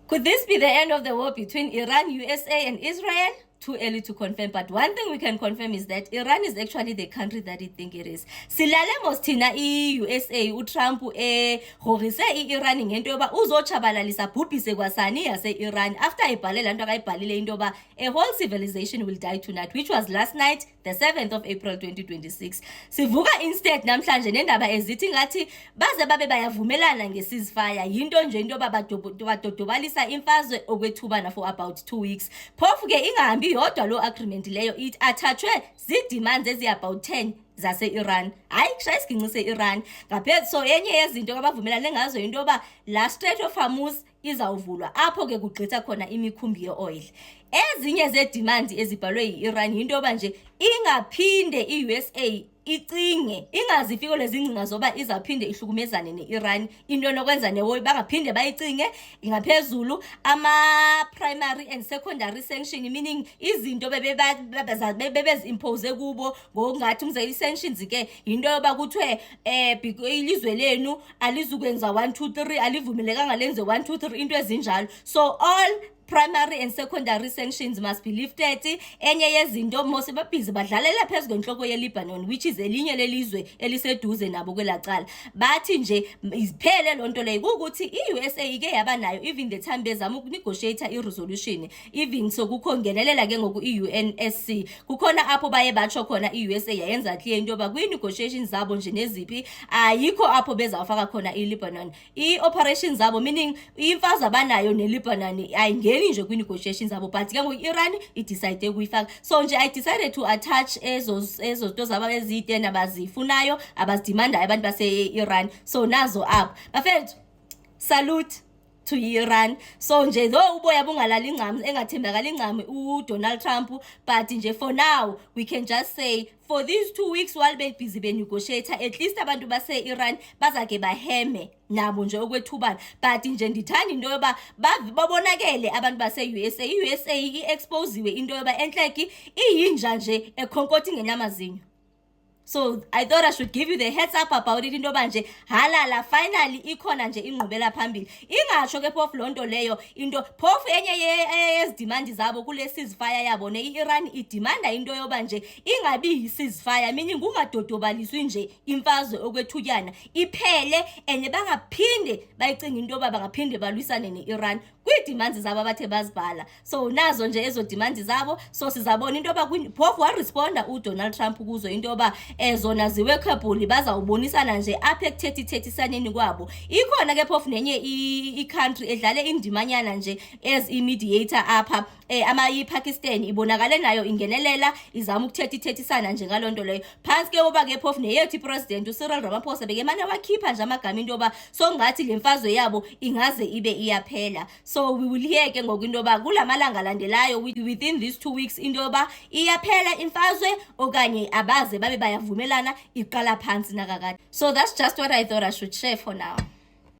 Could this be the end of the war between Iran, USA, and Israel? Too early to confirm, but one thing we can confirm is that Iran is actually the country that they think it is. Silale mosthina i-USA uTrump horise i-Iran ngento yoba uzochabalalisa bhubhise kwasani yase-Iran after ibhale lanto akayibhalile into yoba a whole civilization will die tonight, which was last night, the 7th of April 2026. Sivuka instead namhlanje nendaba ezithi ngathi baze babe bayavumelana nge-ceasefire, yinto nje into yoba badodobalisa imfazwe okwethubana for about 2 weeks. Phofu ke ingahambi yodwa lo agreement leyo it attachwe zi-demands ezi-about 10 zase-Iran. Hayi kushaya isiginci se-Iran ngaphezu. So yenye yezinto abavumelane ngazo into yoba la Strait of Hormuz izawuvulwa, apho ke kugqitha khona imikhumbi ye-oil. Ezinye ze-demands ezibhalwe yi-Iran yinto yoba nje ingaphinde i-USA icinge, ingazifiko lezi ngcinga zoba izaphinde ihlukumezane ne-Iran, into nokwenza ne-war bangaphinde bayicinge. Ingaphezulu ama-primary and secondary sanction, meaning izinto bebezi-impose kubo ngokungathi umzekelo i-sanctions ke into yoba kuthiwe ilizwe lenu alizukwenza 1 2 3, alivumelekanga lenze 1 2 3, into ezinjalo. So all primary and secondary sanctions must be lifted. Enye yezinto mose babhizi badlalela phezu kwenhloko ye-Lebanon, which is elinye lelizwe eliseduze nabo kwelacala. Bathi nje iphele lonto leyo ukuthi i-USA ike yaba nayo even the time bezama ukunegotiate i-resolution, even so kukho ngenelela ke ngoku i-UNSC kukhona apho baye batsho khona i-USA yayenza clear into yoba kwi-negotiations zabo nje neziphi ayikho apho bezawufaka khona i-Lebanon. I-operations zabo, meaning imfazwe abanayo ne-Lebanon ayingeni nje kwi-negotiations zabo, but ke ngoku-Iran idecide ukuyifaka. So nje I decided to attach ezo zinto zabo ezide nabazifunayo abazidemandayo abantu base-Iran. So nazo apho bafethu, salute to Iran. So nje though uboya bungalali incam engathembakali incam uDonald Trump, but nje for now we can just say for these 2 weeks while they busy negotiate, at least abantu base-Iran bazake baheme nabo nje okwethubana. But nje ndithanda into yoba babonakele abantu base-USA. i-USA i-exposiwe into yoba enhleki iyinja nje ekhonkotha ngenyamazinyo. So I thought I should give you the heads up about it, into yoba nje halala finally ikhona nje ingqubela phambili. Ingasho ke phofu lonto leyo into phofu enye yezidimandi zabo kule ceasefire yabo ne-Iran idimanda into yoba nje ingabi yi-ceasefire, meaning kungadodobaliswi nje imfazwe okwethutyana iphele enye bangaphinde bayicinga into yoba bangaphinde balwisane ne-Iran kwi-demands zabo abathe bazibhala. So nazo nje ezo demands zabo. So sizabona into yoba phofu waresponda uDonald Trump kuzo into yoba zona ziworkable, bazawubonisana nje apha ekuthethisaneni kwabo. Ikhona ke phofu nenye i-country edlale indimanyana nje as i-mediator apha, ama-Pakistan ibonakale nayo ingenelela izama ukuthethisana nje ngalonto leyo. Phansi ke uba ke phofu neyethu i-president uCyril Ramaphosa bekemane wakhipha nje amagama into yoba so ngathi le mfazwe yabo ingaze ibe iyaphela. So we will hear ke ngoku into yoba kulamalanga alandelayo within these 2 weeks into yoba iyaphela imfazwe okanye abaze babe bayavumelana iqala phansi nakakade. So that's just what I thought I should share for now.